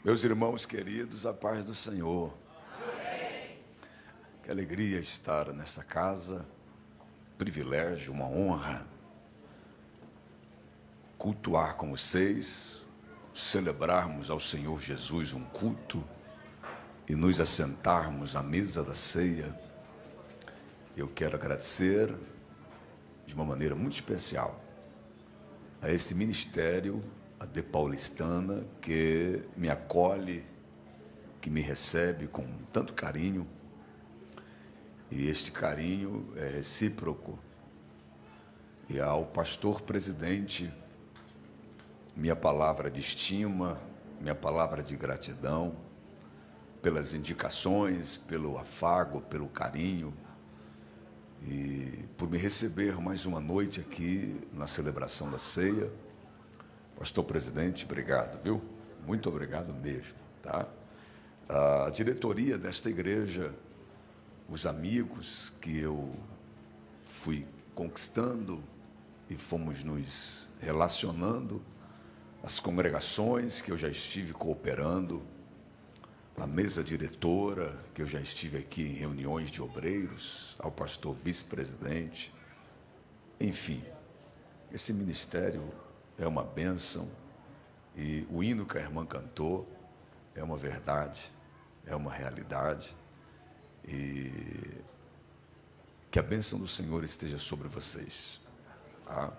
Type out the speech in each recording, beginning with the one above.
Meus irmãos queridos, a paz do Senhor. Amém. Que alegria estar nesta casa, privilégio, uma honra, cultuar com vocês, celebrarmos ao Senhor Jesus um culto e nos assentarmos à mesa da ceia. Eu quero agradecer de uma maneira muito especial a esse ministério, a De Paulistana, que me acolhe, que me recebe com tanto carinho, e este carinho é recíproco. E ao pastor presidente, minha palavra de estima, minha palavra de gratidão, pelas indicações, pelo afago, pelo carinho, e por me receber mais uma noite aqui na celebração da ceia. Pastor presidente, obrigado, viu? Muito obrigado mesmo, tá? A diretoria desta igreja, os amigos que eu fui conquistando e fomos nos relacionando, as congregações que eu já estive cooperando, a mesa diretora, que eu já estive aqui em reuniões de obreiros, ao pastor vice-presidente, enfim, esse ministério é uma bênção, e o hino que a irmã cantou é uma verdade, é uma realidade, e que a bênção do Senhor esteja sobre vocês, tá?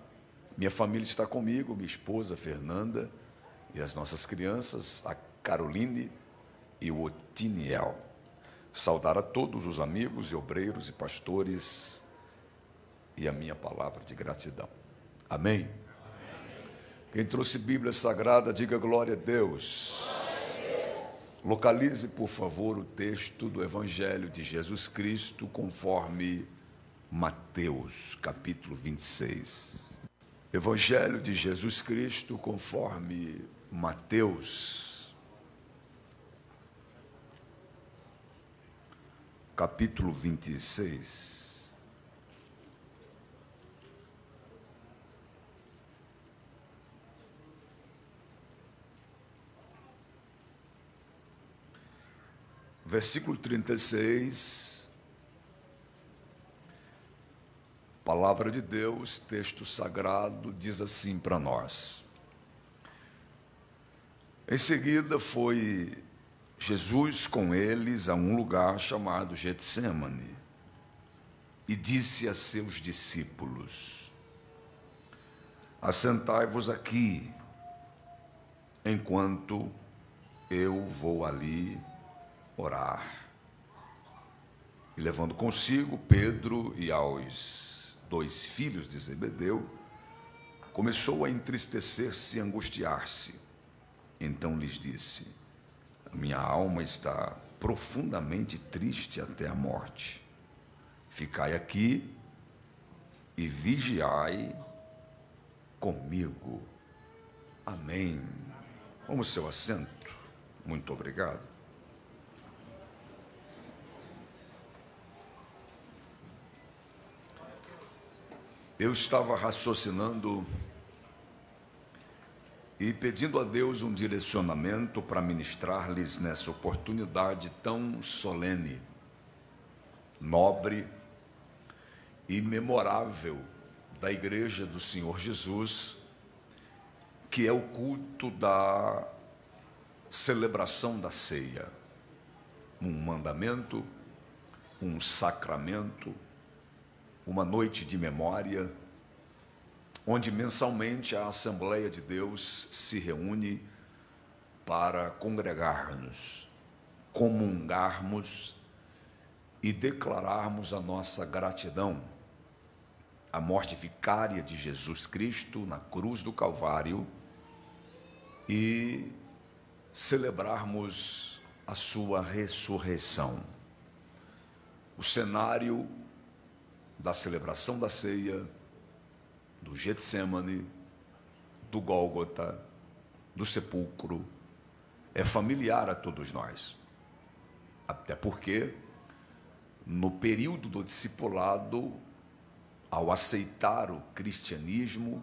Minha família está comigo, minha esposa Fernanda, e as nossas crianças, a Caroline e o Otiniel. Saudar a todos os amigos e obreiros e pastores, e a minha palavra de gratidão. Amém? Quem trouxe Bíblia Sagrada, diga glória a Deus. Localize, por favor, o texto do Evangelho de Jesus Cristo, conforme Mateus, capítulo 26. Evangelho de Jesus Cristo, conforme Mateus, capítulo 26. Versículo 36, palavra de Deus, texto sagrado, diz assim para nós. Em seguida foi Jesus com eles a um lugar chamado Getsêmani e disse a seus discípulos: assentai-vos aqui, enquanto eu vou ali orar. E levando consigo Pedro e aos 2 filhos de Zebedeu, começou a entristecer-se e angustiar-se. Então lhes disse: a minha alma está profundamente triste até a morte. Ficai aqui e vigiai comigo. Amém. Vamos ao seu assento. Muito obrigado. Eu estava raciocinando e pedindo a Deus um direcionamento para ministrar-lhes nessa oportunidade tão solene, nobre e memorável da Igreja do Senhor Jesus, que é o culto da celebração da ceia, um mandamento, um sacramento, uma noite de memória, onde mensalmente a Assembleia de Deus se reúne para congregar-nos, comungarmos e declararmos a nossa gratidão à morte vicária de Jesus Cristo na cruz do Calvário e celebrarmos a sua ressurreição. O cenário da celebração da ceia, do Getsêmani, do Gólgota, do sepulcro, é familiar a todos nós. Até porque, no período do discipulado, ao aceitar o cristianismo,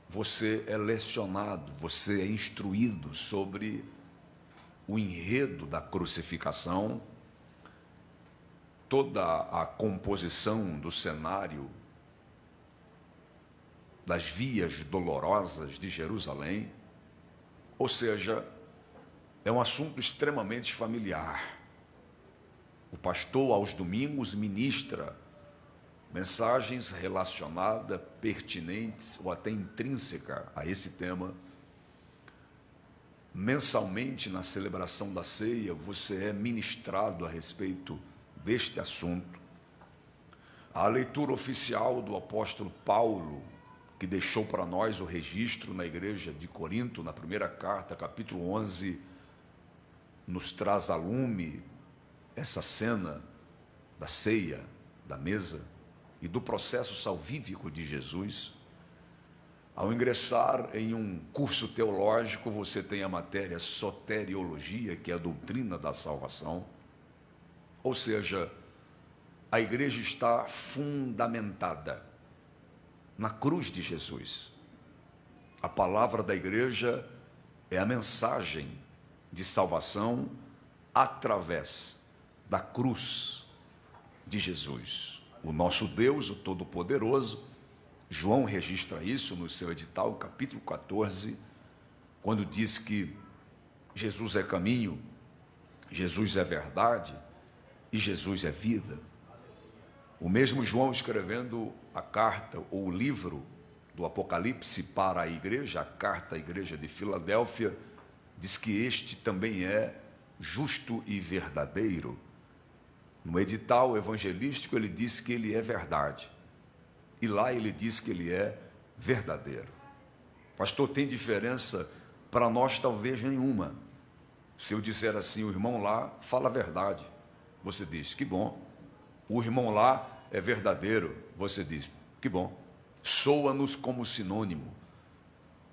você é lecionado, você é instruído sobre o enredo da crucificação, toda a composição do cenário das vias dolorosas de Jerusalém, ou seja, é um assunto extremamente familiar. O pastor, aos domingos, ministra mensagens relacionadas, pertinentes ou até intrínsecas a esse tema. Mensalmente, na celebração da ceia, você é ministrado a respeito deste assunto. A leitura oficial do apóstolo Paulo, que deixou para nós o registro na igreja de Corinto, na primeira carta, capítulo 11, nos traz a lume essa cena da ceia, da mesa e do processo salvífico de Jesus. Ao ingressar em um curso teológico, você tem a matéria soteriologia, que é a doutrina da salvação. Ou seja, a igreja está fundamentada na cruz de Jesus. A palavra da igreja é a mensagem de salvação através da cruz de Jesus. O nosso Deus, o Todo-Poderoso, João registra isso no seu edital, capítulo 14, quando diz que Jesus é caminho, Jesus é verdade e Jesus é vida. O mesmo João, escrevendo a carta ou o livro do Apocalipse para a igreja, a carta à igreja de Filadélfia, diz que este também é justo e verdadeiro. No edital evangelístico ele diz que ele é verdade, e lá ele diz que ele é verdadeiro. Pastor, tem diferença? Para nós talvez nenhuma. Se eu disser assim, o irmão lá fala a verdade, você diz, que bom. O irmão lá é verdadeiro, você diz, que bom. Soa-nos como sinônimo,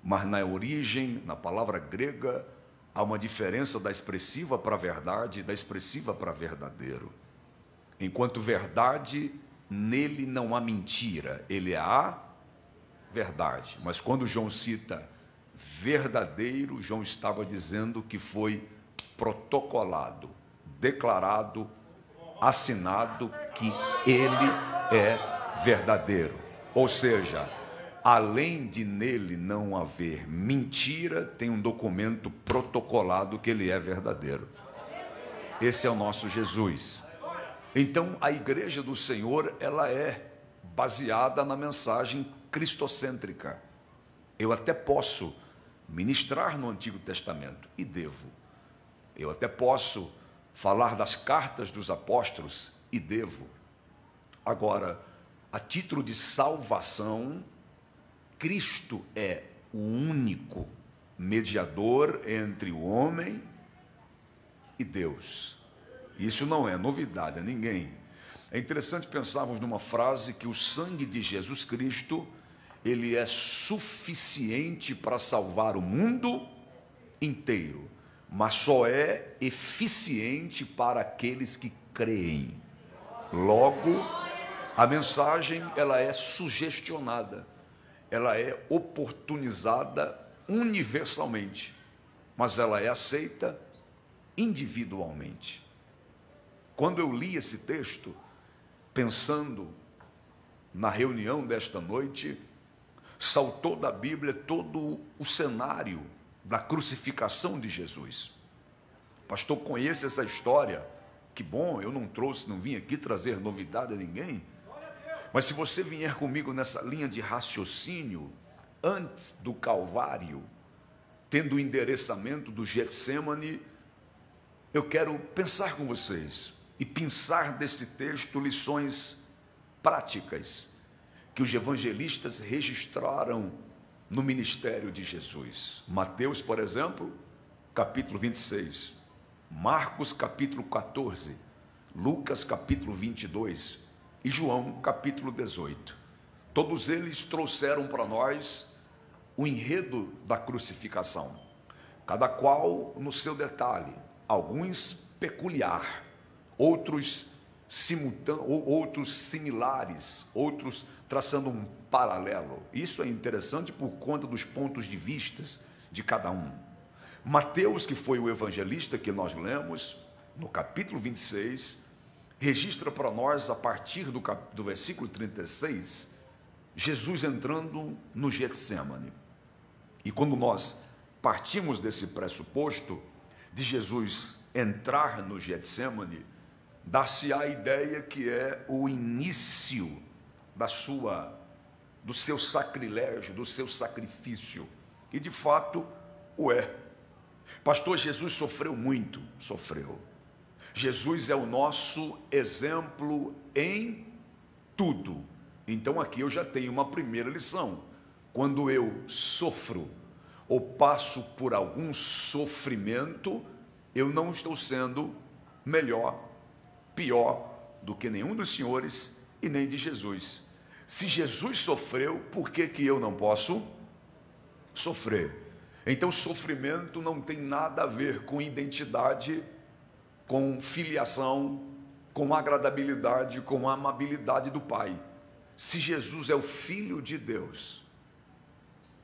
mas na origem, na palavra grega, há uma diferença da expressiva para a verdade e da expressiva para verdadeiro. Enquanto verdade, nele não há mentira, ele é a verdade. Mas quando João cita verdadeiro, João estava dizendo que foi protocolado, declarado, assinado que ele é verdadeiro. Ou seja, além de nele não haver mentira, tem um documento protocolado que ele é verdadeiro. Esse é o nosso Jesus. Então, a igreja do Senhor, ela é baseada na mensagem cristocêntrica. Eu até posso ministrar no Antigo Testamento, e devo. Eu até posso falar das cartas dos apóstolos, e devo. Agora, a título de salvação, Cristo é o único mediador entre o homem e Deus. Isso não é novidade a ninguém. É interessante pensarmos numa frase que o sangue de Jesus Cristo, ele é suficiente para salvar o mundo inteiro, mas só é eficiente para aqueles que creem. Logo, a mensagem, ela é sugestionada, ela é oportunizada universalmente, mas ela é aceita individualmente. Quando eu li esse texto, pensando na reunião desta noite, saltou da Bíblia todo o cenário da crucificação de Jesus. Pastor, conhece essa história? Que bom, eu não vim aqui trazer novidade a ninguém. Mas se você vier comigo nessa linha de raciocínio, antes do Calvário, tendo o endereçamento do Getsêmani, eu quero pensar com vocês e pensar deste texto lições práticas que os evangelistas registraram no ministério de Jesus. Mateus, por exemplo, capítulo 26, Marcos, capítulo 14, Lucas, capítulo 22 e João, capítulo 18. Todos eles trouxeram para nós o enredo da crucificação, cada qual no seu detalhe, alguns peculiar, outros outros similares, outros traçando um paralelo. Isso é interessante por conta dos pontos de vista de cada um. Mateus, que foi o evangelista que nós lemos, no capítulo 26, registra para nós, a partir do versículo 36, Jesus entrando no Getsêmani. E quando nós partimos desse pressuposto de Jesus entrar no Getsêmani, dá-se a ideia que é o início do seu sacrilégio, do seu sacrifício. E de fato o é. Pastor, Jesus sofreu muito, sofreu. Jesus é o nosso exemplo em tudo. Então aqui eu já tenho uma primeira lição. Quando eu sofro ou passo por algum sofrimento, eu não estou sendo melhor, pior do que nenhum dos senhores e nem de Jesus. Se Jesus sofreu, por que eu não posso sofrer? Então sofrimento não tem nada a ver com identidade, com filiação, com agradabilidade, com amabilidade do Pai. Se Jesus é o Filho de Deus,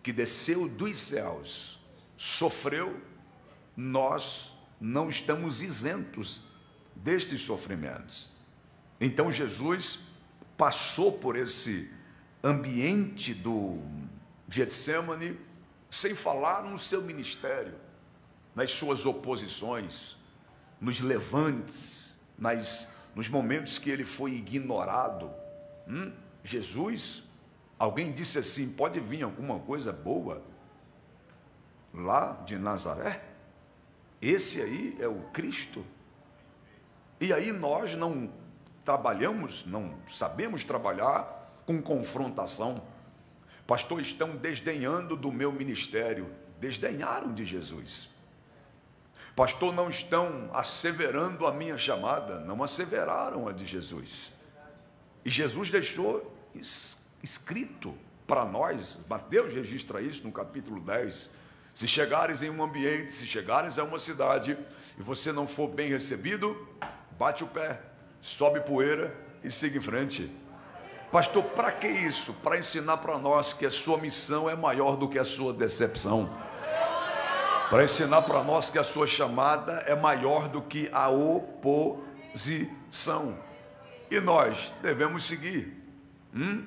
que desceu dos céus, sofreu, nós não estamos isentos destes sofrimentos. Então Jesus passou por esse ambiente do Getsêmani, sem falar no seu ministério, nas suas oposições, nos levantes, nos momentos que ele foi ignorado. Jesus, alguém disse assim: pode vir alguma coisa boa lá de Nazaré? Esse aí é o Cristo? E aí nós não trabalhamos, não sabemos trabalhar com confrontação. Pastor, estão desdenhando do meu ministério. Desdenharam de Jesus. Pastor, não estão asseverando a minha chamada. Não asseveraram a de Jesus. E Jesus deixou escrito para nós, Mateus registra isso no capítulo 10, se chegares em um ambiente, se chegares a uma cidade, e você não for bem recebido, bate o pé, sobe poeira e siga em frente. Pastor, para que isso? Para ensinar para nós que a sua missão é maior do que a sua decepção. Para ensinar para nós que a sua chamada é maior do que a oposição. E nós devemos seguir.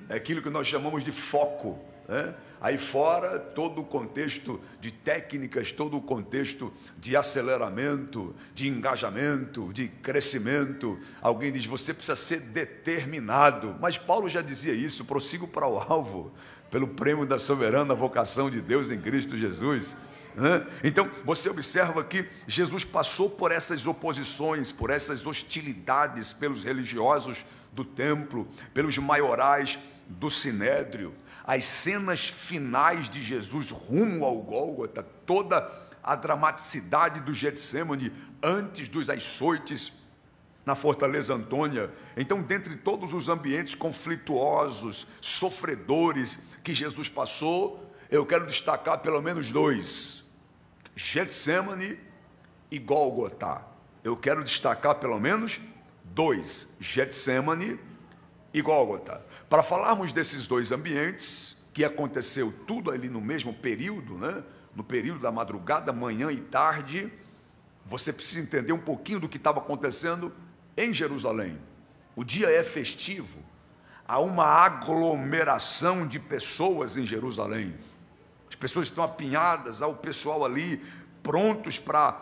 É aquilo que nós chamamos de foco, né? Aí fora, todo o contexto de técnicas, todo o contexto de aceleramento, de engajamento, de crescimento. Alguém diz, você precisa ser determinado. Mas Paulo já dizia isso: prossigo para o alvo, pelo prêmio da soberana vocação de Deus em Cristo Jesus. Então, você observa que Jesus passou por essas oposições, por essas hostilidades pelos religiosos do templo, pelos maiorais do Sinédrio, as cenas finais de Jesus rumo ao Gólgota, toda a dramaticidade do Getsêmani antes dos açoites na Fortaleza Antônia. Então, dentre todos os ambientes conflituosos, sofredores que Jesus passou, eu quero destacar pelo menos dois: Getsêmani e Gólgota. Eu quero destacar pelo menos dois: Getsêmani e Gólgota. Para falarmos desses dois ambientes, que aconteceu tudo ali no mesmo período, né? No período da madrugada, manhã e tarde, você precisa entender um pouquinho do que estava acontecendo em Jerusalém. O dia é festivo, há uma aglomeração de pessoas em Jerusalém. As pessoas estão apinhadas, há o pessoal ali prontos para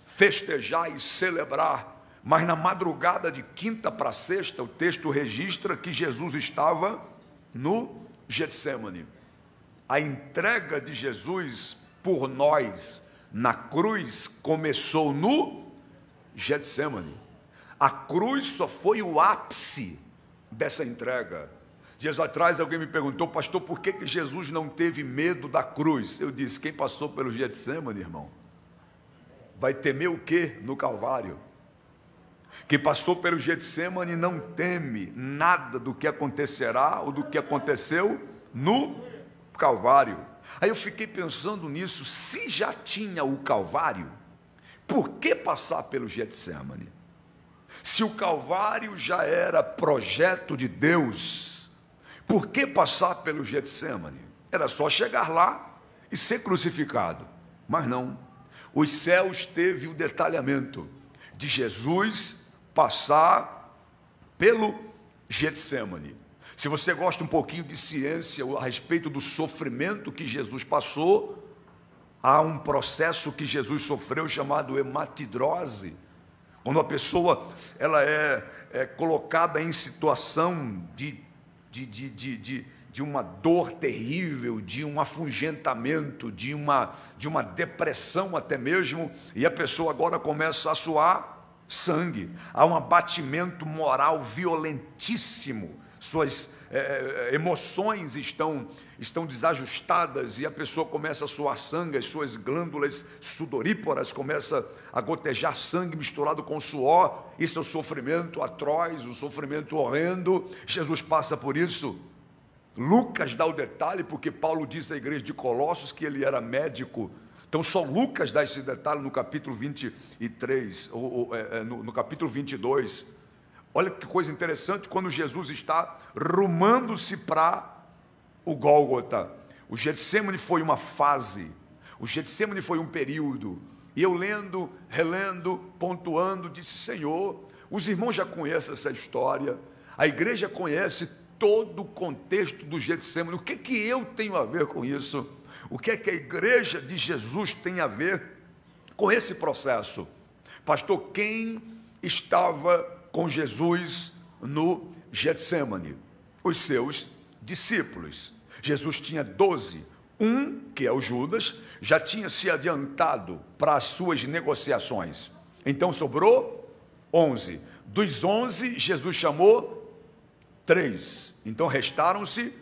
festejar e celebrar. Mas na madrugada de quinta para sexta, o texto registra que Jesus estava no Getsêmani. A entrega de Jesus por nós na cruz começou no Getsêmani. A cruz só foi o ápice dessa entrega. Dias atrás alguém me perguntou: pastor, por que Jesus não teve medo da cruz? Eu disse: quem passou pelo Getsêmani, irmão, vai temer o quê no Calvário? Quem passou pelo Getsêmani não teme nada do que acontecerá ou do que aconteceu no Calvário. Aí eu fiquei pensando nisso: se já tinha o Calvário, por que passar pelo Getsêmani? Se o Calvário já era projeto de Deus, por que passar pelo Getsêmani? Era só chegar lá e ser crucificado. Mas não. os céus teve o detalhamento de Jesus passar pelo Getsêmani. Se você gosta um pouquinho de ciência a respeito do sofrimento que Jesus passou, há um processo que Jesus sofreu chamado hematidrose, quando a pessoa ela é colocada em situação de uma dor terrível, de um afugentamento, de uma depressão até mesmo, e a pessoa agora começa a suar sangue, há um abatimento moral violentíssimo, suas emoções estão desajustadas e a pessoa começa a suar sangue, as suas glândulas sudoríparas começam a gotejar sangue misturado com suor. Isso é o sofrimento atroz, o sofrimento horrendo. Jesus passa por isso. Lucas dá o detalhe, porque Paulo disse à igreja de Colossos que ele era médico. Então só Lucas dá esse detalhe no capítulo 23, no capítulo 22. Olha que coisa interessante, quando Jesus está rumando-se para o Gólgota. O Getsêmani foi uma fase, o Getsêmani foi um período. E eu lendo, relendo, pontuando, disse: Senhor, os irmãos já conhecem essa história, a igreja conhece todo o contexto do Getsêmani. O que eu tenho a ver com isso? O que é que a igreja de Jesus tem a ver com esse processo? Pastor, quem estava com Jesus no Getsêmani? Os seus discípulos. Jesus tinha 12. Um, que é o Judas, já tinha se adiantado para as suas negociações. Então sobrou 11. Dos 11, Jesus chamou 3. Então restaram-se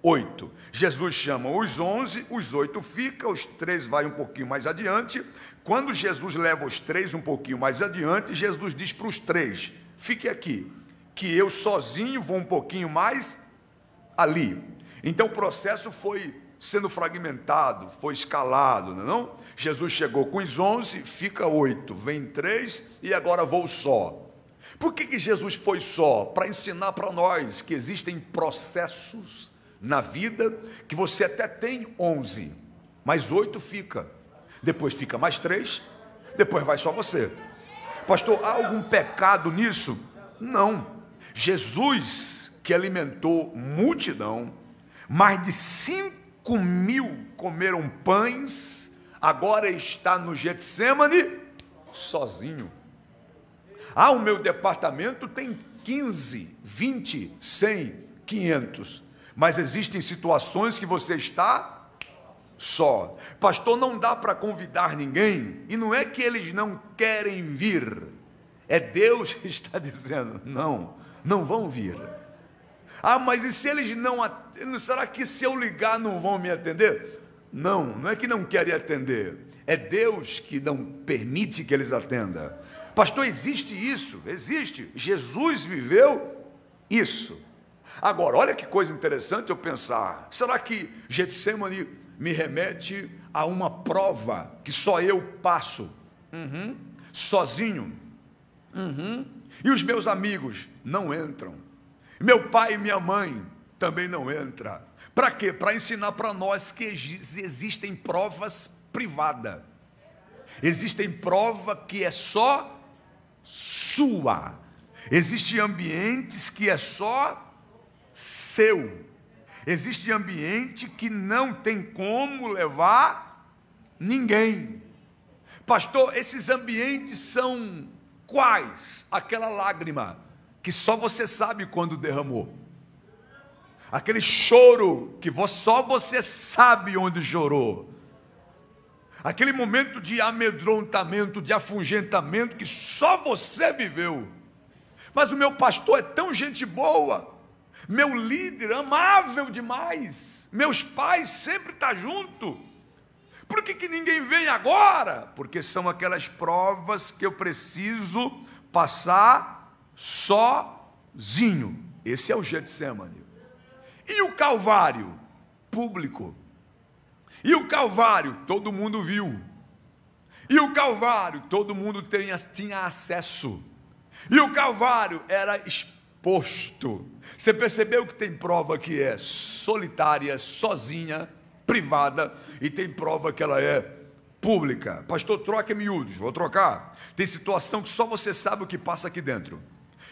8. Jesus chama os 11, os 8 ficam, os 3 vai um pouquinho mais adiante. Quando Jesus leva os 3 um pouquinho mais adiante, Jesus diz para os 3: fique aqui, que eu sozinho vou um pouquinho mais ali. Então o processo foi sendo fragmentado, foi escalado, não? Jesus chegou com os 11, fica 8, vem 3 e agora vou só. Por que Jesus foi só? Para ensinar para nós que existem processos na vida que você até tem 11, mas 8 fica, depois fica mais 3, depois vai só você. Pastor, há algum pecado nisso? Não. Jesus, que alimentou multidão, mais de 5.000 comeram pães, agora está no Getsêmani sozinho. O meu departamento tem 15, 20, 100, 500, mas existem situações que você está só. Pastor, não dá para convidar ninguém, e não é que eles não querem vir, é Deus que está dizendo: não vão vir. Mas e se eles não atendem? Será que se eu ligar não vão me atender? Não é que não querem atender, é Deus que não permite que eles atendam. Pastor, existe isso? Existe. Jesus viveu isso. Agora, olha que coisa interessante eu pensar: será que Getsêmani me remete a uma prova que só eu passo? Sozinho. E os meus amigos não entram. Meu pai e minha mãe também não entram. Para quê? Para ensinar para nós que existem provas privadas. Existem provas que é só sua. Existem ambientes que é só seu. Existe ambiente que não tem como levar ninguém. Pastor, esses ambientes são quais? Aquela lágrima que só você sabe quando derramou. Aquele choro que só você sabe onde chorou. Aquele momento de amedrontamento, de afugentamento que só você viveu. Mas o meu pastor é tão gente boa, meu líder amável demais, meus pais sempre estão junto. Por que ninguém vem agora? Porque são aquelas provas que eu preciso passar sozinho. Esse é o Getsêmani. E o Calvário? Público. E o Calvário? Todo mundo viu. E o Calvário? Todo mundo tinha acesso. E o Calvário era exposto. Você percebeu que tem prova que é solitária, sozinha, privada, e tem prova que ela é pública. Pastor, troca em miúdos. Vou trocar. Tem situação que só você sabe o que passa aqui dentro.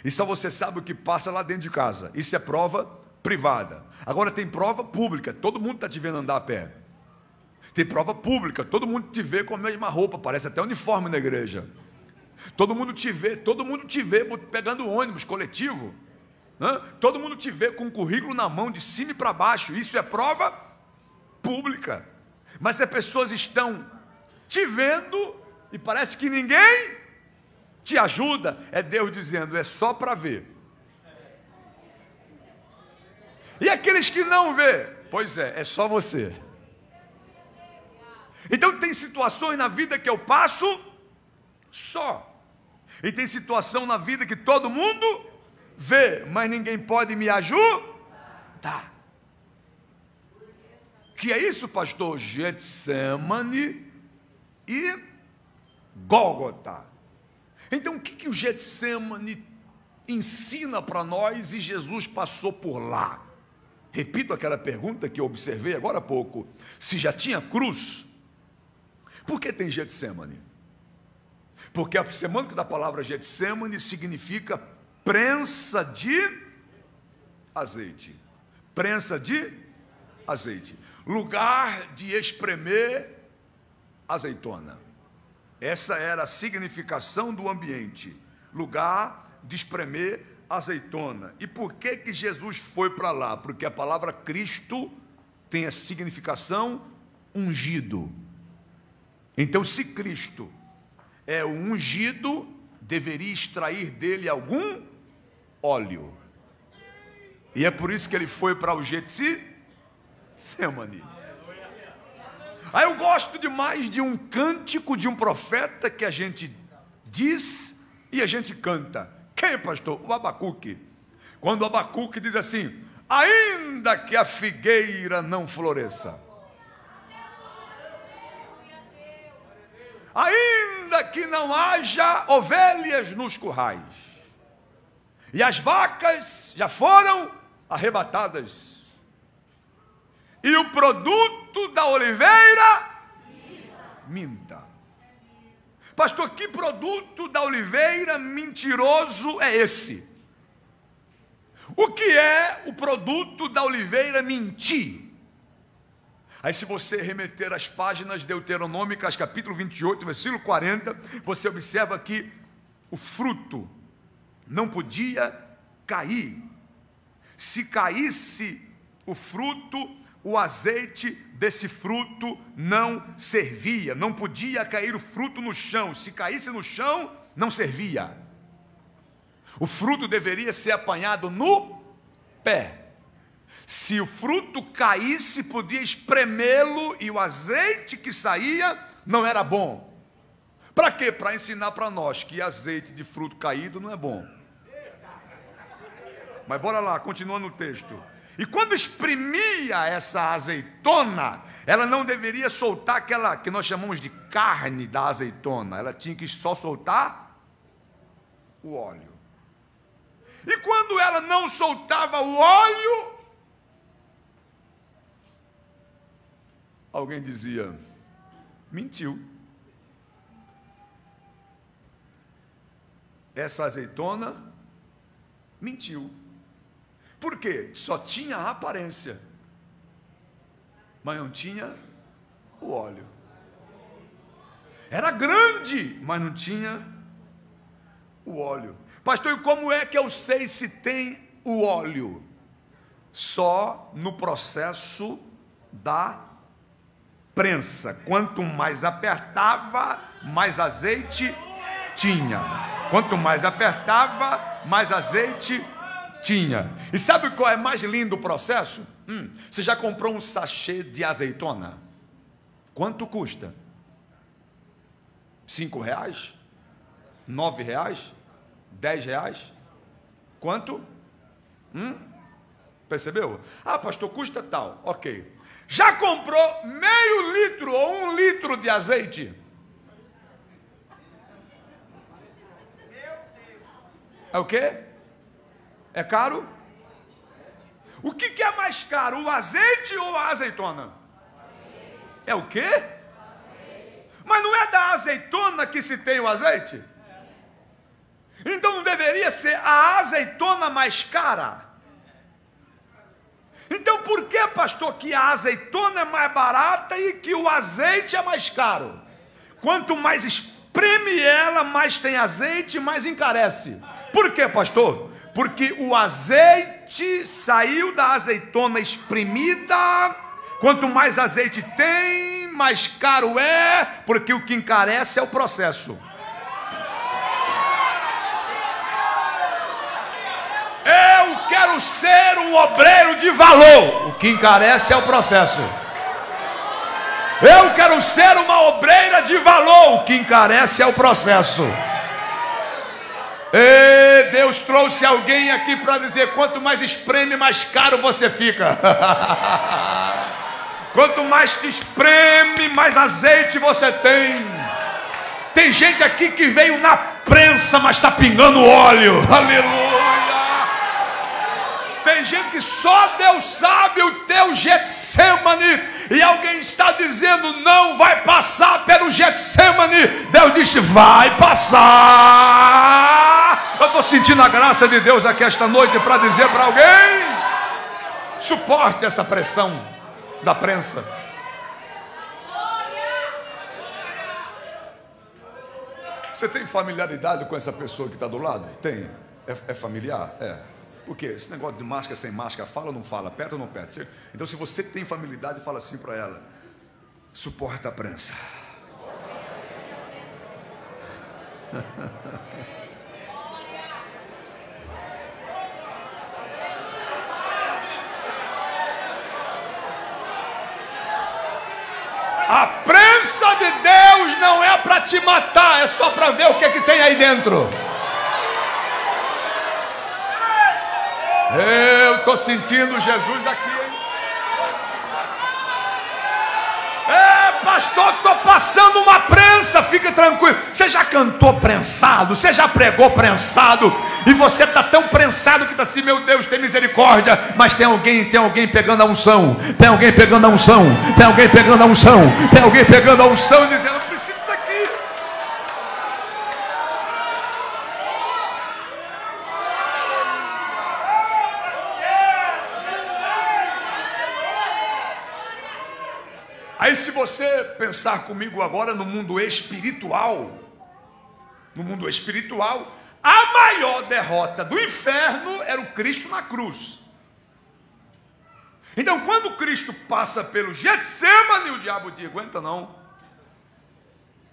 E só você sabe o que passa lá dentro de casa. Isso é prova privada. Agora tem prova pública. Todo mundo está te vendo andar a pé. Tem prova pública. Todo mundo te vê com a mesma roupa. Parece até uniforme na igreja. Todo mundo te vê pegando ônibus coletivo. Todo mundo te vê com um currículo na mão, de cima e para baixo. Isso é prova pública. Mas se as pessoas estão te vendo e parece que ninguém te ajuda, é Deus dizendo, é só para ver. E aqueles que não vê, pois é só você. Então tem situações na vida que eu passo só. E tem situação na vida que todo mundo vê, mas ninguém pode me ajudar. Que é isso, pastor? Getsemane e Gólgota. Então o que o Getsemane ensina para nós e Jesus passou por lá? Repito aquela pergunta que eu observei agora há pouco. Se já tinha cruz, por que tem Getsemane? Porque a semântica da palavra Getsemane significa prensa de azeite. Prensa de azeite. Lugar de espremer azeitona. Essa era a significação do ambiente. Lugar de espremer azeitona. E por que Jesus foi para lá? Porque a palavra Cristo tem a significação ungido. Então, se Cristo é o ungido, deveria extrair dele algum óleo. E é por isso que ele foi para o Getsemane. Aí eu gosto demais de um cântico de um profeta que a gente diz e a gente canta. Quem, pastor? O Abacuque. Quando o Abacuque diz assim: ainda que a figueira não floresça, ainda que não haja ovelhas nos currais, e as vacas já foram arrebatadas, e o produto da oliveira minta. Pastor, que produto da oliveira mentiroso é esse? O que é o produto da oliveira mentir? Aí, se você remeter às páginas deuteronômicas, capítulo 28, versículo 40, você observa que o fruto não podia cair. Se caísse o fruto, o azeite desse fruto não servia. Não podia cair o fruto no chão. Se caísse no chão, não servia. O fruto deveria ser apanhado no pé. Se o fruto caísse, podia espremê-lo e o azeite que saía não era bom. Para quê? Para ensinar para nós que azeite de fruto caído não é bom. Mas bora lá, continuando o texto. E quando exprimia essa azeitona, ela não deveria soltar aquela que nós chamamos de carne da azeitona. Ela tinha que só soltar o óleo. E quando ela não soltava o óleo, alguém dizia: mentiu. Essa azeitona mentiu. Por quê? Só tinha a aparência, mas não tinha o óleo. Era grande, mas não tinha o óleo. Pastor, e como é que eu sei se tem o óleo? Só no processo da prensa. Quanto mais apertava, mais azeite tinha. Quanto mais apertava, mais azeite tinha. E sabe qual é mais lindo o processo? Você já comprou um sachê de azeitona? Quanto custa? 5 reais? 9 reais? 10 reais? Quanto? Percebeu? Ah, pastor, custa tal. Ok. Já comprou meio litro ou 1 litro de azeite? É o quê? É caro? O que é mais caro, o azeite ou a azeitona? É o quê? Mas não é da azeitona que se tem o azeite? Então não deveria ser a azeitona mais cara? Então por que, pastor, que a azeitona é mais barata e que o azeite é mais caro? Quanto mais espreme ela, mais tem azeite, mais encarece. Por que, pastor? Porque o azeite saiu da azeitona espremida. Quanto mais azeite tem, mais caro é, porque o que encarece é o processo. Eu quero ser um obreiro de valor. O que encarece é o processo. Eu quero ser uma obreira de valor. O que encarece é o processo. E Deus trouxe alguém aqui para dizer: quanto mais espreme, mais caro você fica. Quanto mais te espreme, mais azeite você tem. Tem gente aqui que veio na prensa, mas está pingando óleo. Aleluia. Tem gente que só Deus sabe o teu Getsemane, e alguém está dizendo: não vai passar pelo Getsemane. Deus disse: vai passar. Eu estou sentindo a graça de Deus aqui esta noite para dizer para alguém: suporte essa pressão da prensa. Você tem familiaridade com essa pessoa que está do lado? Tem. É familiar? É. Por quê? Esse negócio de máscara sem máscara, fala ou não fala, perto ou não perto? Então, se você tem familiaridade, fala assim para ela: suporta a prensa. A prensa de Deus não é para te matar, é só para ver o que tem aí dentro. Eu estou sentindo Jesus aqui, hein? Pastor, estou passando uma prensa. Fica tranquilo. Você já cantou prensado? Você já pregou prensado? E você está tão prensado que está assim: meu Deus, tem misericórdia. Mas tem alguém pegando a unção. Tem alguém pegando a unção. Tem alguém pegando a unção. Tem alguém pegando a unção e dizendo: eu preciso disso aqui. Aí, se você pensar comigo agora no mundo espiritual, a maior derrota do inferno era o Cristo na cruz. Então, quando Cristo passa pelo Getsemane, o diabo diz: aguenta não,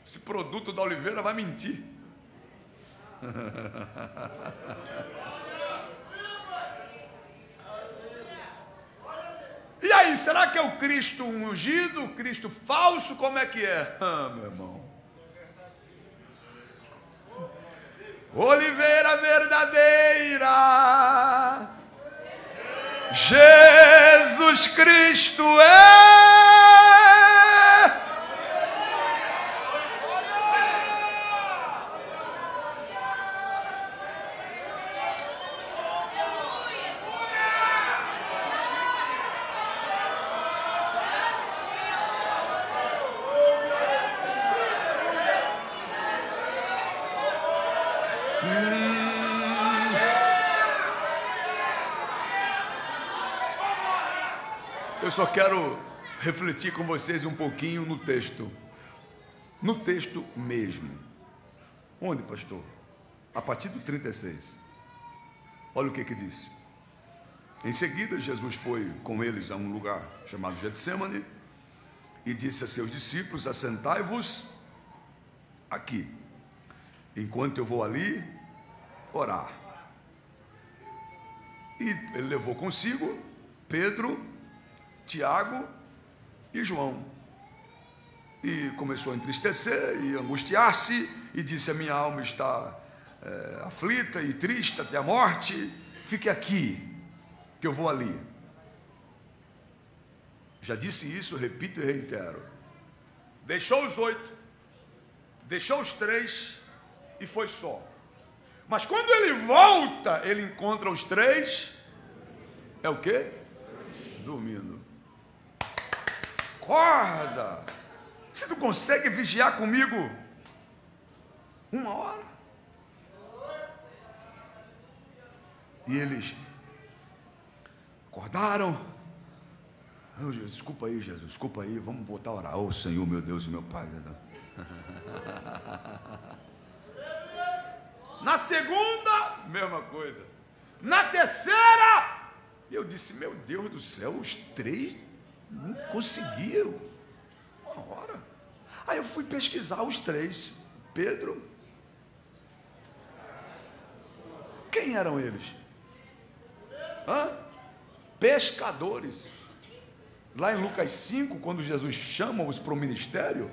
esse produto da oliveira vai mentir. E aí, será que é o Cristo ungido, o Cristo falso? Como é que é? Meu irmão, oliveira verdadeira, Jesus Cristo é. Eu só quero refletir com vocês um pouquinho no texto. No texto mesmo. Onde, pastor? A partir do 36. Olha o que diz. Em seguida, Jesus foi com eles a um lugar chamado Getsemane e disse a seus discípulos: assentai-vos aqui, enquanto eu vou ali orar. E ele levou consigo Pedro, Tiago e João. E começou a entristecer e angustiar-se, e disse: a minha alma está aflita e triste até a morte. Fique aqui, que eu vou ali. Já disse isso, repito e reitero. Deixou os 8, deixou os 3 e foi só. Mas quando ele volta, ele encontra os 3. É o quê? Dormindo. Acorda. Você não consegue vigiar comigo 1 hora? E eles acordaram. Oh, Jesus, desculpa aí, Jesus, desculpa aí, vamos voltar a orar. Oh, Senhor, meu Deus e meu Pai. Na segunda, mesma coisa. Na terceira, eu disse, meu Deus do céu, os 3 não conseguiram 1 hora. Aí eu fui pesquisar os 3. Pedro. Quem eram eles? Pescadores. Lá em Lucas 5, quando Jesus chama-os para o ministério,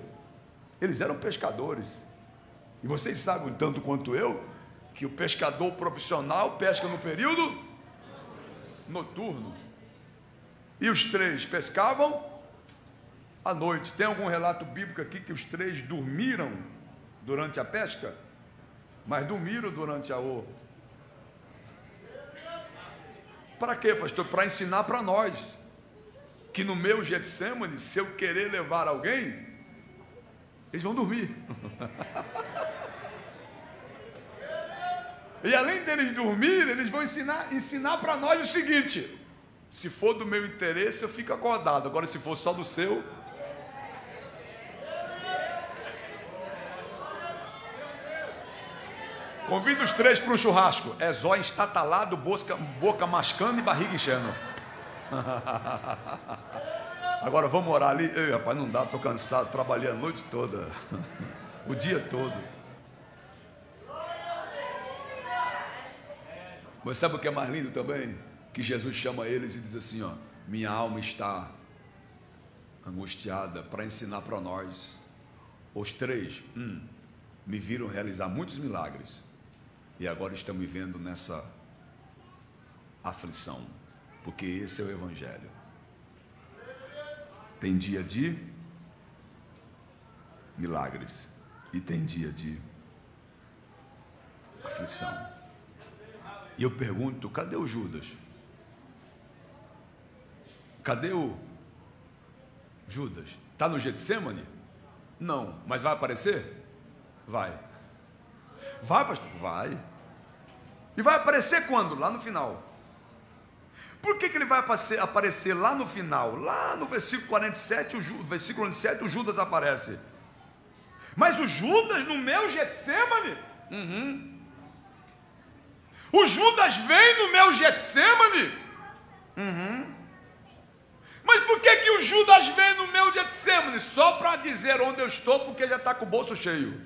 eles eram pescadores. E vocês sabem, tanto quanto eu, que o pescador profissional pesca no período noturno. E os 3 pescavam à noite. Tem algum relato bíblico aqui que os 3 dormiram durante a pesca? Mas dormiram durante a Para quê, pastor? Para ensinar para nós que no meu Getsemane, se eu querer levar alguém, eles vão dormir. E além deles dormir, eles vão ensinar para nós o seguinte: se for do meu interesse, eu fico acordado. Agora, se for só do seu, convido os 3 para um churrasco. É zóio estatalado, boca mascando e barriga enchendo. Agora vamos orar ali. Ei, rapaz, não dá, estou cansado, trabalhei a noite toda, o dia todo. Mas sabe o que é mais lindo também? Que Jesus chama eles e diz assim, ó: minha alma está angustiada, para ensinar para nós. Os 3 me viram realizar muitos milagres e agora estão me vendo nessa aflição, porque esse é o Evangelho. Tem dia de milagres e tem dia de aflição. E eu pergunto, cadê o Judas? Cadê o Judas? Está no Getsemane? Não, mas vai aparecer? Vai. Vai, pastor? Vai. E vai aparecer quando? Lá no final. Por que ele vai aparecer lá no final? Lá no versículo 47, versículo 27, o Judas aparece. Mas o Judas no meu Getsemane? O Judas vem no meu Getsemane? Mas por que o Judas vem no meu Getsemane? Só para dizer onde eu estou, porque já está com o bolso cheio.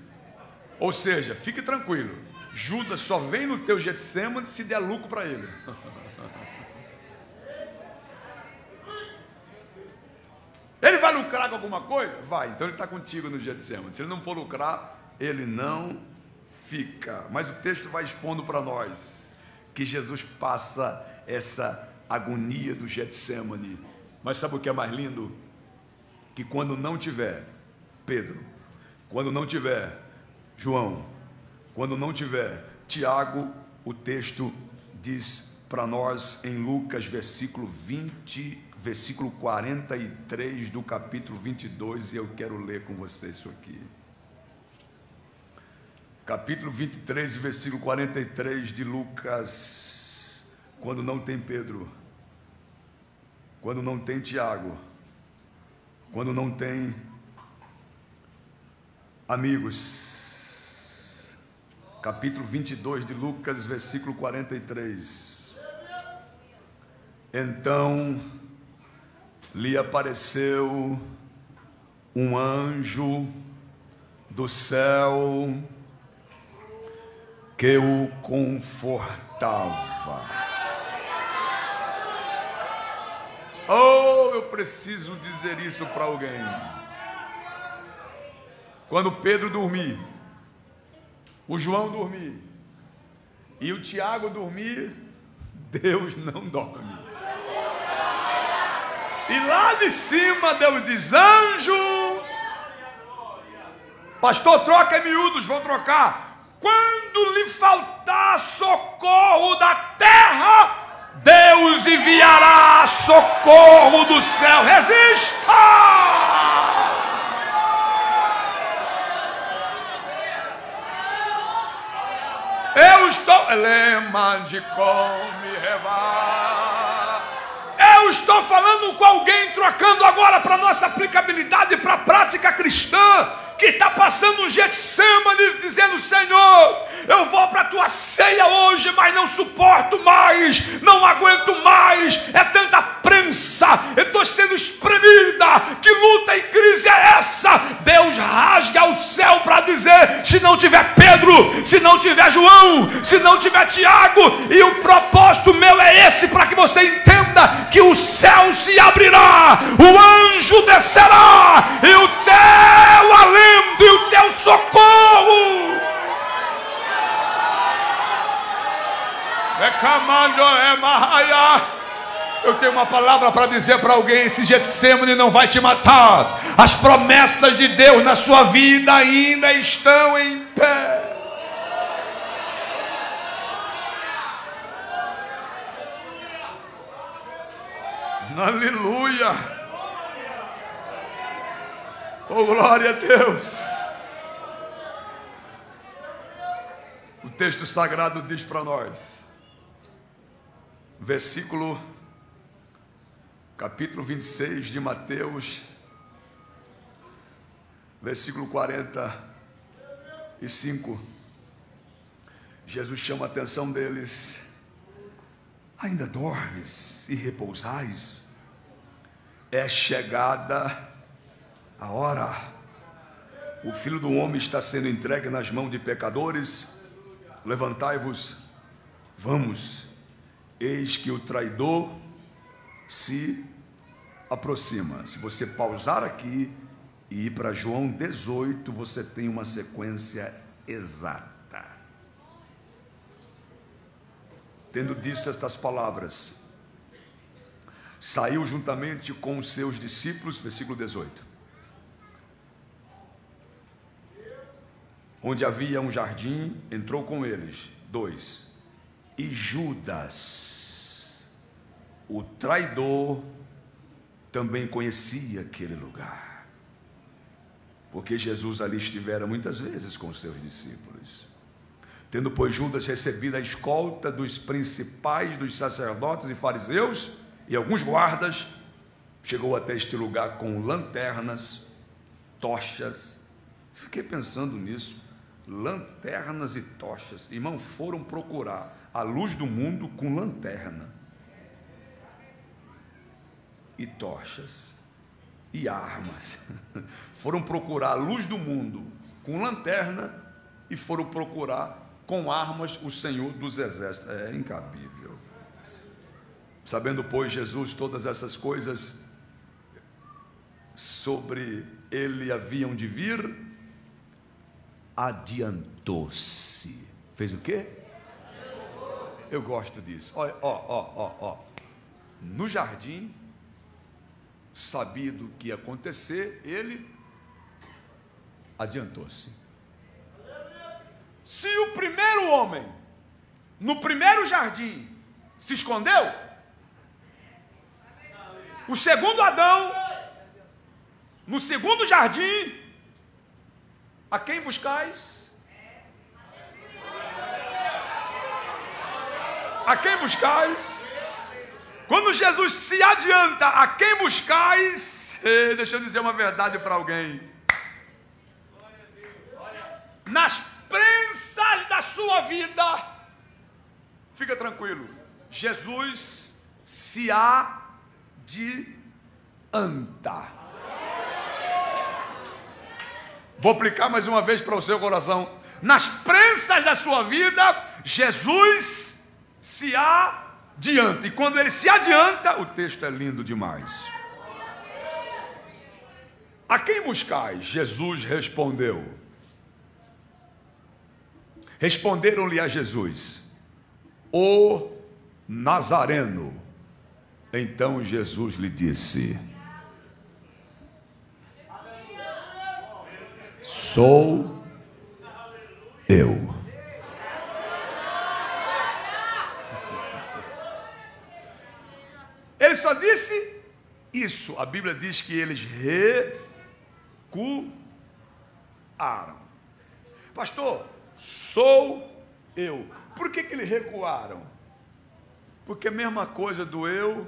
Ou seja, fique tranquilo, Judas só vem no teu Getsemane se der lucro para ele. Ele vai lucrar com alguma coisa? Vai, então ele está contigo no Getsemane. Se ele não for lucrar, ele não fica. Mas o texto vai expondo para nós que Jesus passa essa agonia do Getsemane. Mas sabe o que é mais lindo? Que quando não tiver Pedro, quando não tiver João, quando não tiver Tiago, o texto diz para nós em Lucas versículo 43 do capítulo 22, e eu quero ler com você isso aqui. Capítulo 23, versículo 43 de Lucas. Quando não tem Pedro, quando não tem Tiago, quando não tem amigos. Capítulo 22 de Lucas, versículo 43. Então lhe apareceu um anjo do céu que o confortava. Oh, eu preciso dizer isso para alguém. Quando Pedro dormir, o João dormir e o Tiago dormir, Deus não dorme. E lá de cima Deus diz: anjo, pastor, troca em miúdos, vou trocar. Quando lhe faltar socorro da terra, Deus enviará socorro do céu. Resista! estou... Lema de come revar. Eu estou falando com alguém, trocando agora para nossa aplicabilidade, para a prática cristã, que está passando um Getsemane, dizendo: Senhor, eu vou para a tua ceia hoje, mas não suporto mais, não aguento mais, é tanta prensa, eu estou sendo espremida, que luta e crise é essa? Deus rasga o céu para dizer: se não tiver Pedro, se não tiver João, se não tiver Tiago, e o propósito meu é esse, para que você entenda que o céu se abrirá, o anjo descerá, e o teu alento e o teu socorro. Eu tenho uma palavra para dizer para alguém: esse Getsemane não vai te matar. As promessas de Deus na sua vida ainda estão em pé. Aleluia. Oh, glória a Deus. O texto sagrado diz para nós, capítulo 26 de Mateus, versículo 45, Jesus chama a atenção deles: ainda dormes e repousais? É chegada a hora, o Filho do Homem está sendo entregue nas mãos de pecadores. Levantai-vos, vamos, eis que o traidor se aproxima. Se você pausar aqui e ir para João 18, você tem uma sequência exata. Tendo dito estas palavras, saiu juntamente com os seus discípulos, versículo 18, onde havia um jardim, entrou com eles. 2, e Judas, o traidor, também conhecia aquele lugar, porque Jesus ali estivera muitas vezes com os seus discípulos. Tendo, pois, Judas recebido a escolta dos principais dos sacerdotes e fariseus e alguns guardas, chegou até este lugar com lanternas, tochas. Fiquei pensando nisso, lanternas e tochas. Irmão, foram procurar a luz do mundo com lanterna e tochas e armas. Foram procurar a luz do mundo com lanterna e foram procurar com armas o Senhor dos exércitos. É incabível. Sabendo, pois, Jesus todas essas coisas sobre ele haviam de vir, adiantou-se. Fez o quê? Eu gosto disso. Ó. No jardim, sabido o que ia acontecer, ele adiantou-se. Se o primeiro homem, no primeiro jardim, se escondeu, o segundo Adão, no segundo jardim, a quem buscais? A quem buscais? Quando Jesus se adianta, a quem buscais? Deixa eu dizer uma verdade para alguém. Nas prensas da sua vida, fica tranquilo, Jesus se adianta. Vou aplicar mais uma vez para o seu coração. Nas prensas da sua vida, Jesus se adianta. E quando ele se adianta, o texto é lindo demais. A quem buscais? Jesus respondeu. Responderam-lhe a Jesus: o Nazareno. Então Jesus lhe disse: sou eu. Ele só disse isso. A Bíblia diz que eles recuaram. Pastor, sou eu. por que eles recuaram? Porque a mesma coisa do eu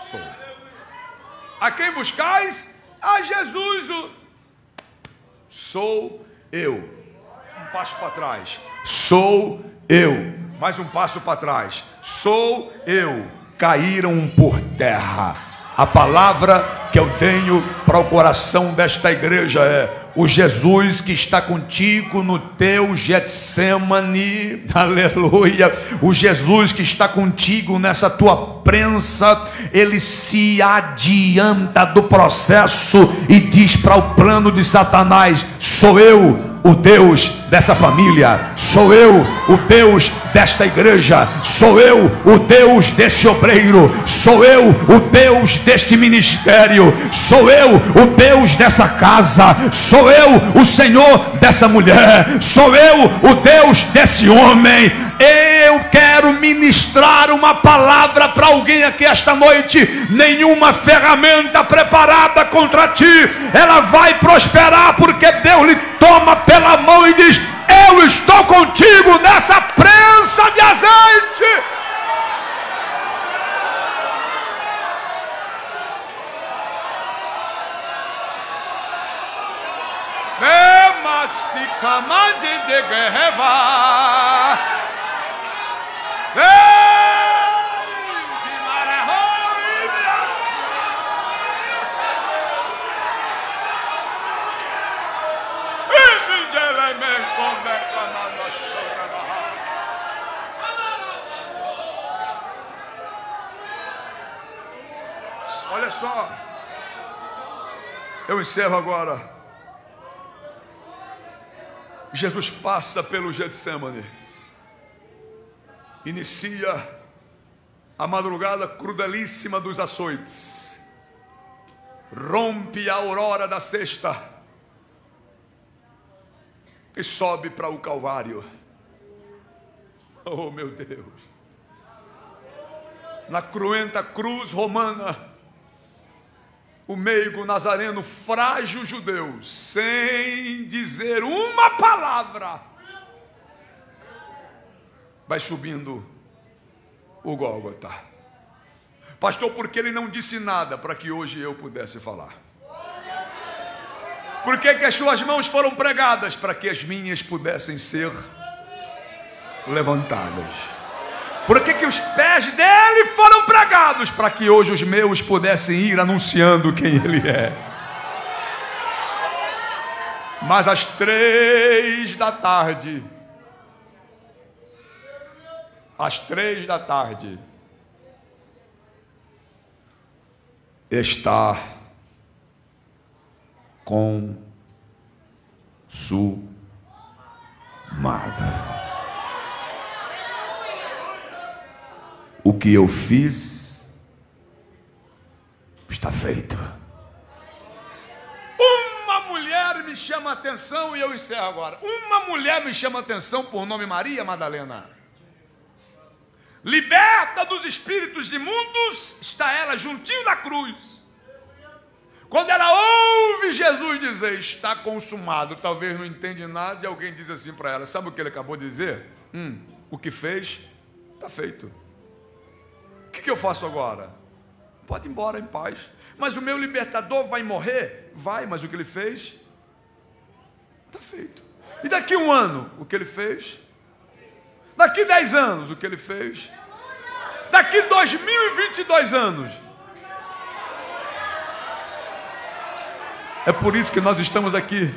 sou. A quem buscais? A Jesus. Sou eu. Um passo para trás. Sou eu. Mais um passo para trás. Sou eu. Caíram por terra. A palavra que eu tenho para o coração desta igreja é: o Jesus que está contigo no teu Getsemane, aleluia, o Jesus que está contigo nessa tua prensa, ele se adianta do processo e diz para o plano de Satanás: sou eu o Deus dessa família, sou eu o Deus desta igreja, sou eu o Deus desse obreiro, sou eu o Deus deste ministério, sou eu o Deus dessa casa, sou eu o Senhor dessa mulher, sou eu o Deus desse homem. Eu quero ministrar uma palavra para alguém aqui esta noite. Nenhuma ferramenta preparada contra ti, ela vai prosperar, porque Deus lhe toma pela mão e diz: eu estou contigo nessa prensa de azeite. Olha só, eu encerro agora. Jesus passa pelo Getsemane, inicia a madrugada crudelíssima dos açoites, rompe a aurora da sexta e sobe para o Calvário. Oh meu Deus! Na cruenta cruz romana, o meigo nazareno, frágil judeu, sem dizer uma palavra, vai subindo o Gólgota. Pastor, porque ele não disse nada para que hoje eu pudesse falar? Por que as suas mãos foram pregadas? Para que as minhas pudessem ser levantadas. Por que os pés dele foram pregados? Para que hoje os meus pudessem ir anunciando quem ele é. Mas às 3 da tarde, está consumada. O que eu fiz está feito. Uma mulher me chama a atenção, e eu encerro agora. Uma mulher me chama a atenção por nome Maria Madalena. Liberta dos espíritos imundos, está ela juntinho da cruz. Quando ela ouve Jesus dizer: está consumado, talvez não entende nada, e alguém diz assim para ela: sabe o que ele acabou de dizer? O que fez está feito. O que eu faço agora? Pode ir embora em paz. Mas o meu libertador vai morrer? Vai, mas o que ele fez está feito. E daqui a 1 ano, o que ele fez? Daqui 10 anos, o que ele fez? Daqui 2022 anos. É por isso que nós estamos aqui.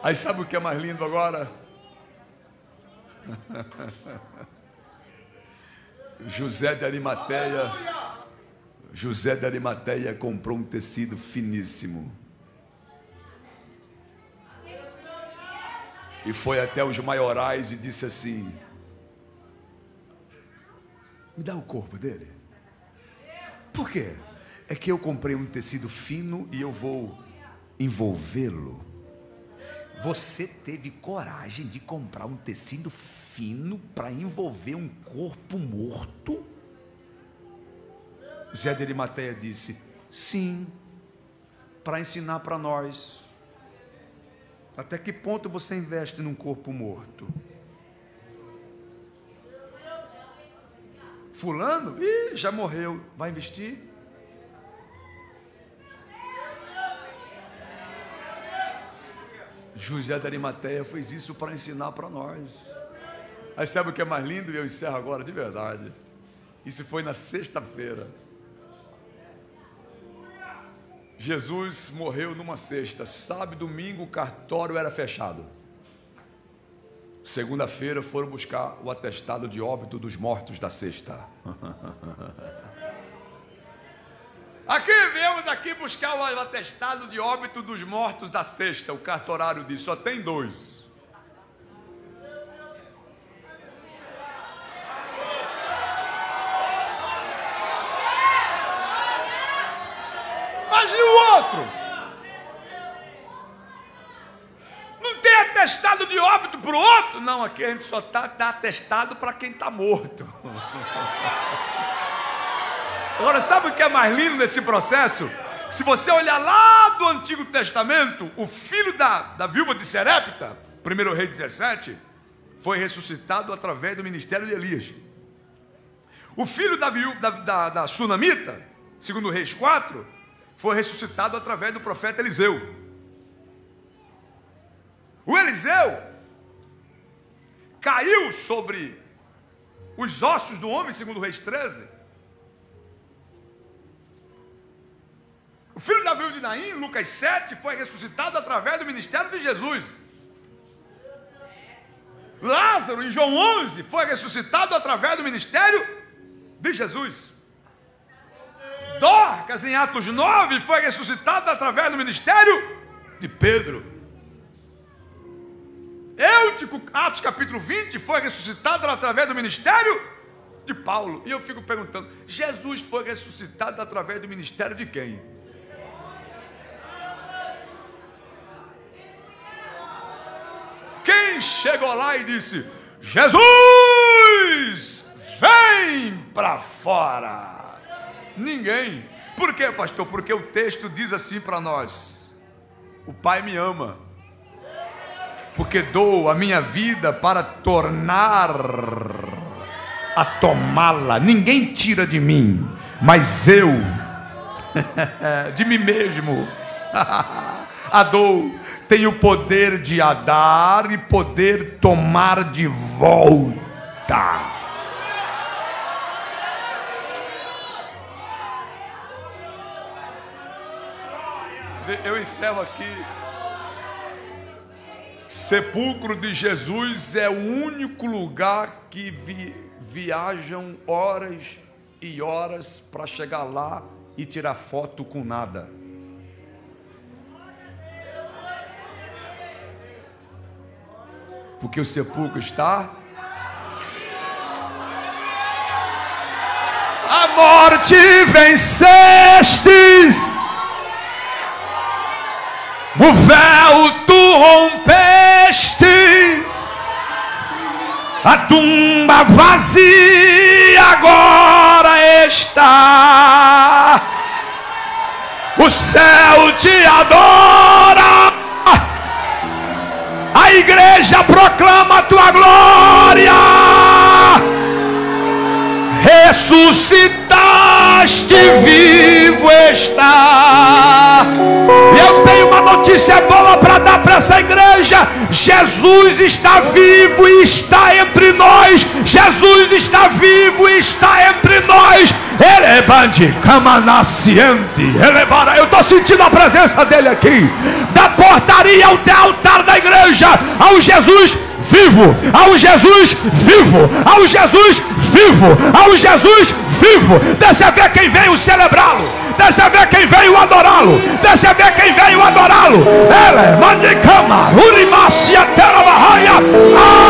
Aí sabe o que é mais lindo agora? José de Arimateia comprou um tecido finíssimo e foi até os maiorais e disse assim: me dá o corpo dele. Por quê? É que eu comprei um tecido fino e eu vou envolvê-lo. Você teve coragem de comprar um tecido fino para envolver um corpo morto? Zé de Arimateia disse: sim, para ensinar para nós Até que ponto você investe num corpo morto? Fulano? Ih, já morreu. Vai investir? José da Arimateia fez isso para ensinar para nós. Aí sabe o que é mais lindo? E eu encerro agora de verdade. Isso foi na sexta-feira. Jesus morreu numa sexta. Sábado e domingo o cartório era fechado. Segunda-feira foram buscar o atestado de óbito dos mortos da sexta. Viemos aqui buscar o atestado de óbito dos mortos da sexta. O cartorário disse, só tem 2. Mas e o outro? Não tem atestado de óbito para o outro? Não, aqui a gente só dá atestado para quem está morto. Agora, sabe o que é mais lindo nesse processo? Se você olhar lá do Antigo Testamento, o filho da viúva de Serepta, 1 Reis 17, foi ressuscitado através do ministério de Elias. O filho da viúva da Sunamita, 2 Reis 4, foi ressuscitado através do profeta Eliseu. O Eliseu caiu sobre os ossos do homem, 2 Reis 13. O filho da viúva de Naim, Lucas 7, foi ressuscitado através do ministério de Jesus. Lázaro, em João 11, foi ressuscitado através do ministério de Jesus. Dorcas, em Atos 9, foi ressuscitado através do ministério de Pedro. Eutico, Atos capítulo 20, foi ressuscitado através do ministério de Paulo. E eu fico perguntando, Jesus foi ressuscitado através do ministério de quem? Quem chegou lá e disse, Jesus, vem para fora? Ninguém. Por quê, pastor? Porque o texto diz assim para nós, o Pai me ama, porque dou a minha vida para tornar a tomá-la. Ninguém tira de mim, mas eu, de mim mesmo, a dou. Tenho o poder de a dar e poder tomar de volta. Eu encerro aqui. Sepulcro de Jesus é o único lugar que viajam horas e horas para chegar lá e tirar foto com nada. Porque o sepulcro está... A morte vencestes, o véu tu rompestes, a tumba vazia agora está, o céu te adora. A igreja proclama a tua glória. Ressuscitaste, vivo está. E eu tenho uma notícia boa para dar para essa igreja. Jesus está vivo e está entre nós. Jesus está vivo e está entre nós. Elebande, camanaciente, elebara. Eu estou sentindo a presença dele aqui. Da portaria ao altar da igreja, ao Jesus vivo, ao Jesus vivo, ao Jesus vivo, ao Jesus vivo. Deixa ver quem veio celebrá-lo, deixa ver quem veio adorá-lo, deixa ver quem veio adorá-lo. Ele mandicama, urimácia, terabarraia,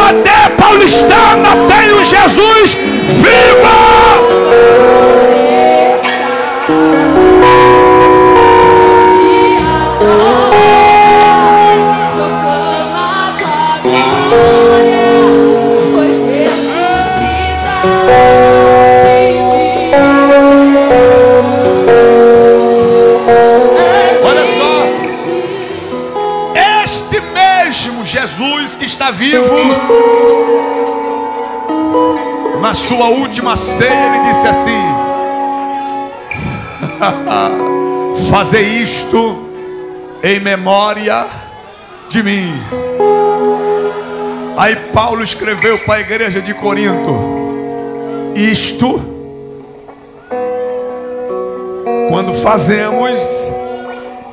até paulistana tem o Jesus vivo. mesmo Jesus que está vivo, na sua última ceia, ele disse assim: fazei isto em memória de mim. Aí Paulo escreveu para a igreja de Corinto: isto, quando fazemos,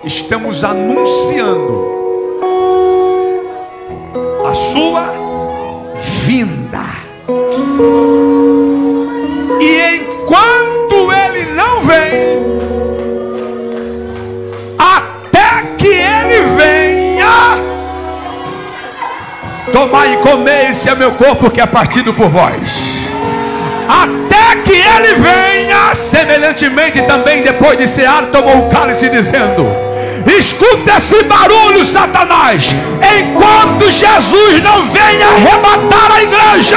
estamos anunciando a sua vinda. E enquanto ele não vem, até que ele venha, tomai e comei, esse é meu corpo que é partido por vós. Até que ele venha, semelhantemente também depois de cear, tomou o cálice dizendo: escuta esse barulho, Satanás. Enquanto Jesus não venha arrebatar a igreja,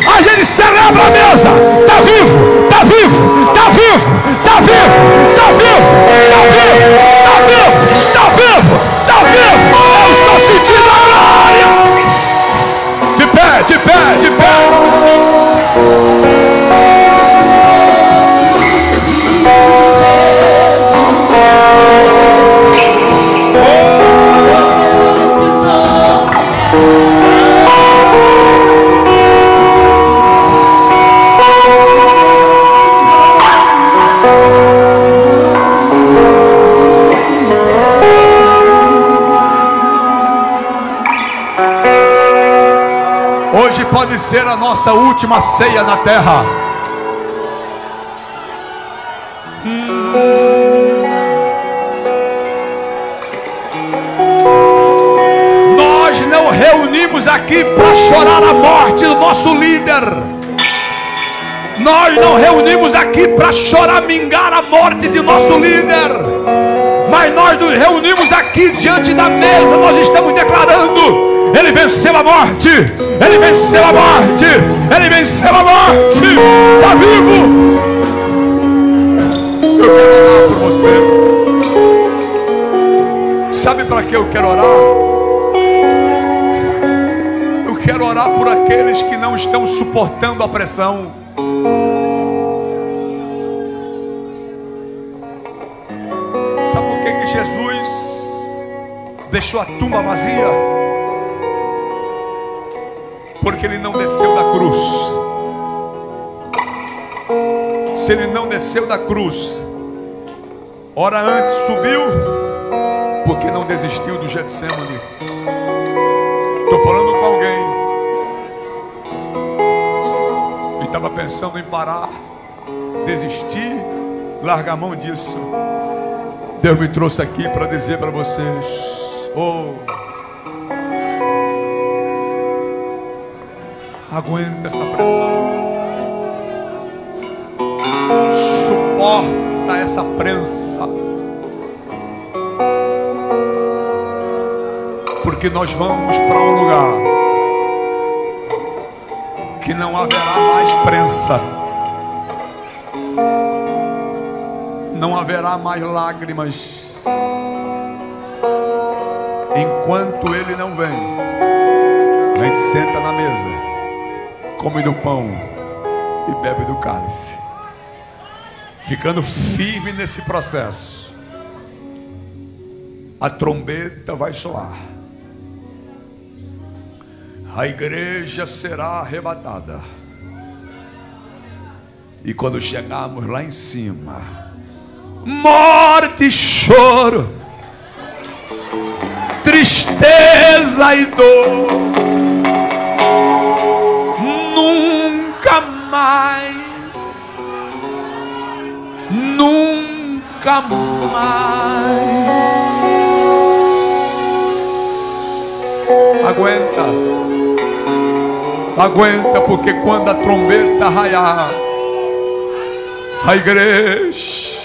a gente celebra a mesa. Está vivo, está vivo, está vivo, está vivo, está vivo, está vivo, está vivo, está vivo, está vivo. Eu estou sentindo a glória. De pé, de pé, de pé. Hoje pode ser a nossa última ceia na terra. Nós não reunimos aqui para chorar a morte do nosso líder. Nós não reunimos aqui para choramingar a morte de nosso líder. Mas nós nos reunimos aqui diante da mesa. Nós estamos declarando: ele venceu a morte, ele venceu a morte, ele venceu a morte, está vivo. Eu quero orar por você. Sabe para que eu quero orar? Eu quero orar por aqueles que não estão suportando a pressão. Sabe por que Jesus deixou a tumba vazia? Porque ele não desceu da cruz. Se ele não desceu da cruz, hora antes subiu, porque não desistiu do Getsemane. Estou falando com alguém que estava pensando em parar, desistir, largar a mão disso. Deus me trouxe aqui para dizer para vocês: aguenta essa pressão. Suporta essa prensa. Porque nós vamos para um lugar que não haverá mais prensa. Não haverá mais lágrimas. Enquanto ele não vem, a gente senta na mesa, come do pão e bebe do cálice, ficando firme nesse processo. A trombeta vai soar, a igreja será arrebatada, e quando chegarmos lá em cima, morte e choro, tristeza e dor, nunca mais, nunca mais. Aguenta, aguenta, porque quando a trombeta raiar, a igreja